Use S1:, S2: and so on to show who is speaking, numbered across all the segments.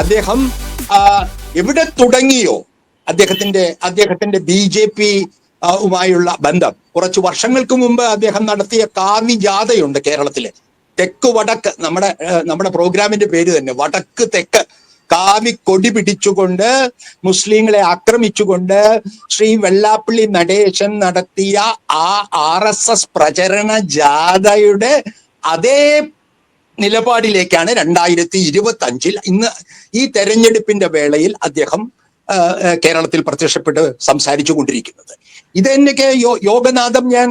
S1: അദ്ദേഹം എവിടെ തുടങ്ങിയോ അദ്ദേഹത്തിന്റെ BJP യുമായുള്ള ബന്ധം. കുറച്ചു വർഷങ്ങൾക്ക് മുമ്പ് അദ്ദേഹം നടത്തിയ കാവി ജാഥയുണ്ട് കേരളത്തിലെ. തെക്ക് വടക്ക്, നമ്മുടെ പ്രോഗ്രാമിന്റെ പേര് തന്നെ വടക്ക് തെക്ക്. കാവി കൊടി പിടിച്ചുകൊണ്ട് മുസ്ലിങ്ങളെ ആക്രമിച്ചുകൊണ്ട് ശ്രീ വെള്ളാപ്പള്ളി നടേശൻ നടത്തിയ ആ RSS പ്രചരണ ജാഥയുടെ അതേ നിലപാടിലേക്കാണ് 2025 ഇന്ന് ഈ തെരഞ്ഞെടുപ്പിന്റെ വേളയിൽ അദ്ദേഹം കേരളത്തിൽ പ്രത്യക്ഷപ്പെട്ട് സംസാരിച്ചു കൊണ്ടിരിക്കുന്നത്. ഇതെന്നൊക്കെ യോഗനാഥം ഞാൻ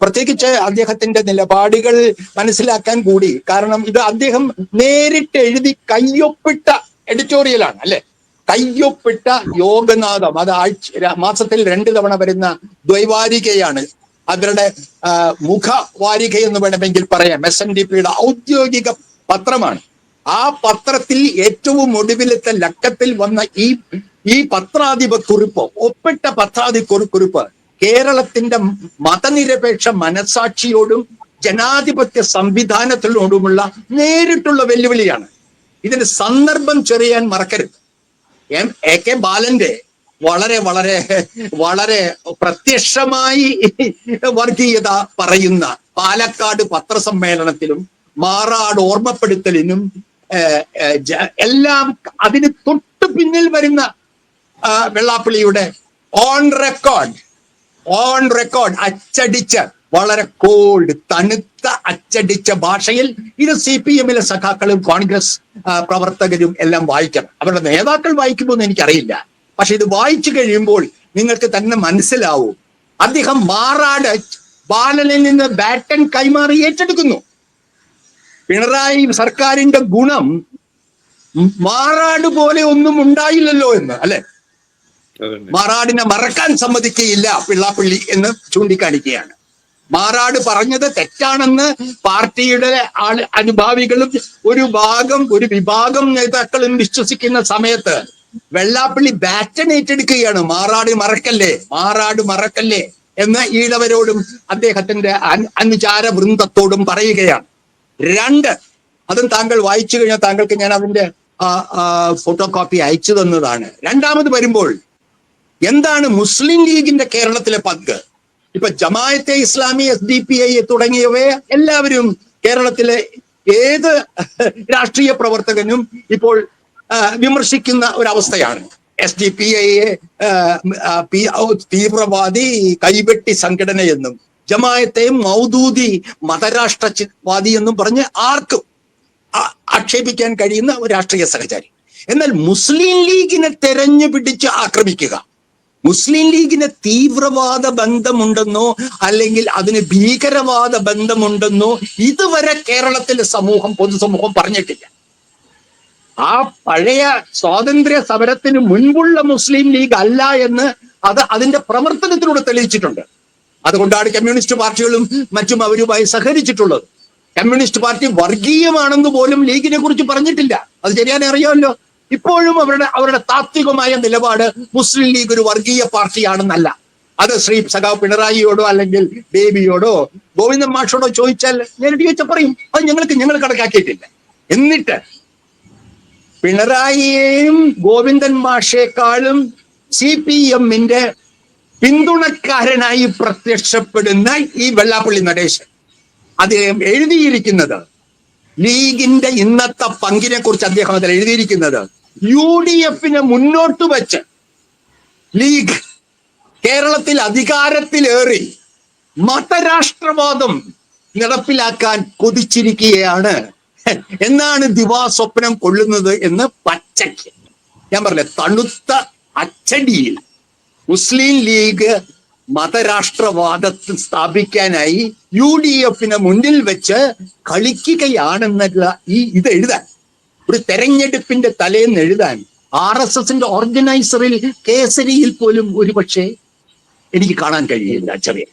S1: പ്രത്യേകിച്ച് അദ്ദേഹത്തിന്റെ നിലപാടുകൾ മനസ്സിലാക്കാൻ കൂടി. കാരണം ഇത് അദ്ദേഹം നേരിട്ട് എഴുതി കയ്യൊപ്പിട്ട എഡിറ്റോറിയലാണ് അല്ലെ, കയ്യൊപ്പിട്ട യോഗനാഥം. അത് മാസത്തിൽ 2 തവണ വരുന്ന ദ്വൈവാരികയാണ്. അവരുടെ മുഖവാരിക എന്ന് വേണമെങ്കിൽ പറയാം. SNDPയുടെ ഔദ്യോഗിക പത്രമാണ്. ആ പത്രത്തിൽ ഏറ്റവും ഒടുവിലത്തെ ലക്കത്തിൽ വന്ന ഈ പത്രാധിപക്കുറിപ്പ്, ഒപ്പിട്ട പത്രാധിപക്കുറിപ്പ് കേരളത്തിന്റെ മതനിരപേക്ഷ മനസാക്ഷിയോടും ജനാധിപത്യ സംവിധാനത്തിനോടുമുള്ള നേരിട്ടുള്ള വെല്ലുവിളിയാണ്. ഇതിന് സന്ദർഭം ചെറിയാൻ മറക്കരുത്. AK ബാലന്റെ വളരെ വളരെ വളരെ പ്രത്യക്ഷമായി വർഗീയത പറയുന്ന പാലക്കാട് പത്രസമ്മേളനത്തിലും മാറാട് ഓർമ്മപ്പെടുത്തലിനും എല്ലാം അതിന് തൊട്ടു പിന്നിൽ വരുന്ന വെള്ളാപ്പള്ളിയുടെ ഓൺ റെക്കോർഡ് അച്ചടിച്ച വളരെ കോൾഡ് തണുത്ത അച്ചടിച്ച ഭാഷയിൽ ഇത് CPM-ലെ സഖാക്കളും കോൺഗ്രസ് പ്രവർത്തകരും എല്ലാം വായിക്കണം. അവരുടെ നേതാക്കൾ വായിക്കുമോ എന്ന് എനിക്കറിയില്ല. പക്ഷെ ഇത് വായിച്ചു കഴിയുമ്പോൾ നിങ്ങൾക്ക് തന്നെ മനസ്സിലാവും. അദ്ദേഹം മാറാട് ബാലനിൽ നിന്ന് ബാറ്റൺ കൈമാറി ഏറ്റെടുക്കുന്നു. പിണറായി സർക്കാരിന്റെ ഗുണം മാറാട് പോലെ ഒന്നും ഉണ്ടായില്ലല്ലോ എന്ന്, അല്ലെ? മാറാടിനെ മറക്കാൻ സമ്മതിക്കുകയില്ല വെള്ളാപ്പള്ളി എന്ന് ചൂണ്ടിക്കാണിക്കുകയാണ്. മാറാട് പറഞ്ഞത് തെറ്റാണെന്ന് പാർട്ടിയുടെ അനുഭാവികളും ഒരു വിഭാഗം നേതാക്കളും വിശ്വസിക്കുന്ന സമയത്ത് വെള്ളാപ്പള്ളി ബാറ്റൺ ഏറ്റെടുക്കുകയാണ്. മാറാട് മറക്കല്ലേ എന്ന് ഈഴവരോടും അദ്ദേഹത്തിന്റെ അനുചാര വൃന്ദത്തോടും പറയുകയാണ്. 2, അതും താങ്കൾ വായിച്ചു കഴിഞ്ഞാൽ താങ്കൾക്ക് ഞാൻ അതിന്റെ ഫോട്ടോ കോപ്പി അയച്ചു തന്നതാണ്. രണ്ടാമത് വരുമ്പോൾ എന്താണ് മുസ്ലിം ലീഗിന്റെ കേരളത്തിലെ പങ്ക്? ഇപ്പൊ ജമാഅത്തെ ഇസ്ലാമി, SDPI തുടങ്ങിയവയെ എല്ലാവരും കേരളത്തിലെ ഏത് രാഷ്ട്രീയ പ്രവർത്തകനും ഇപ്പോൾ വിമർശിക്കുന്ന ഒരവസ്ഥയാണ്. SDPIയെ തീവ്രവാദി കൈവെട്ടി സംഘടനയെന്നും ജമാഅത്തെ മൗദൂദി മതരാഷ്ട്രവാദി എന്നും പറഞ്ഞ് ആർക്കും ആക്ഷേപിക്കാൻ കഴിയുന്ന ഒരു രാഷ്ട്രീയ സഹചാരി. എന്നാൽ മുസ്ലിം ലീഗിനെ തെരഞ്ഞു പിടിച്ച് ആക്രമിക്കുക, മുസ്ലിം ലീഗിന് തീവ്രവാദ ബന്ധമുണ്ടെന്നോ അല്ലെങ്കിൽ അതിന് ഭീകരവാദ ബന്ധമുണ്ടെന്നോ ഇതുവരെ കേരളത്തിലെ പൊതുസമൂഹം പറഞ്ഞിട്ടില്ല. ആ പഴയ സ്വാതന്ത്ര്യ സമരത്തിന് മുൻപുള്ള മുസ്ലിം ലീഗ് അല്ല എന്ന് അതിന്റെ പ്രവർത്തനത്തിലൂടെ തെളിയിച്ചിട്ടുണ്ട്. അതുകൊണ്ടാണ് കമ്മ്യൂണിസ്റ്റ് പാർട്ടികളും മറ്റും അവരുമായി സഹകരിച്ചിട്ടുള്ളത്. കമ്മ്യൂണിസ്റ്റ് പാർട്ടി വർഗീയമാണെന്ന് പോലും ലീഗിനെ കുറിച്ച് പറഞ്ഞിട്ടില്ല. അത് ശരിയാനെ അറിയാമല്ലോ. ഇപ്പോഴും അവരുടെ താത്വികമായ നിലപാട് മുസ്ലിം ലീഗ് ഒരു വർഗീയ പാർട്ടിയാണെന്നല്ല. അത് ശ്രീ സഖാവ് പിണറായിയോടോ അല്ലെങ്കിൽ ബേബിയോടോ ഗോവിന്ദൻ മാഷോടോ ചോദിച്ചാൽ നേരിട്ട് ചോദിച്ചാൽ പറയും അത് ഞങ്ങൾ കണക്കാക്കിയിട്ടില്ല. എന്നിട്ട് പിണറായിയെയും ഗോവിന്ദൻ മാഷേക്കാളും CPM-ന്റെ പിന്തുണക്കാരനായി പ്രത്യക്ഷപ്പെടുന്ന ഈ വെള്ളാപ്പള്ളി നടേശൻ അദ്ദേഹം എഴുതിയിരിക്കുന്നത് ലീഗിന്റെ ഇന്നത്തെ പങ്കിനെ കുറിച്ച് അദ്ദേഹം അതിൽ എഴുതിയിരിക്കുന്നത് UDF-നെ മുന്നോട്ട് വെച്ച് ലീഗ് കേരളത്തിൽ അധികാരത്തിലേറി മതരാഷ്ട്രവാദം നടപ്പിലാക്കാൻ കൊതിച്ചിരിക്കുകയാണ് എന്നാണ് ദിവാസ്വപ്നം കൊള്ളുന്നത് എന്ന് പച്ചയ്ക്ക് ഞാൻ പറഞ്ഞ തണുത്ത അച്ചടിയിൽ മുസ്ലിം ലീഗ് മതരാഷ്ട്രവാദത്തിൽ സ്ഥാപിക്കാനായി UDF-നെ മുന്നിൽ വെച്ച് കളിക്കുകയാണെന്നുള്ള ഇത് എഴുതാൻ, ഒരു തെരഞ്ഞെടുപ്പിന്റെ തലേന്ന് എഴുതാൻ RSSന്റെ ഓർഗനൈസറിൽ കേസരിയിൽ പോലും ഒരുപക്ഷെ എനിക്ക് കാണാൻ കഴിയില്ല. ചെറിയ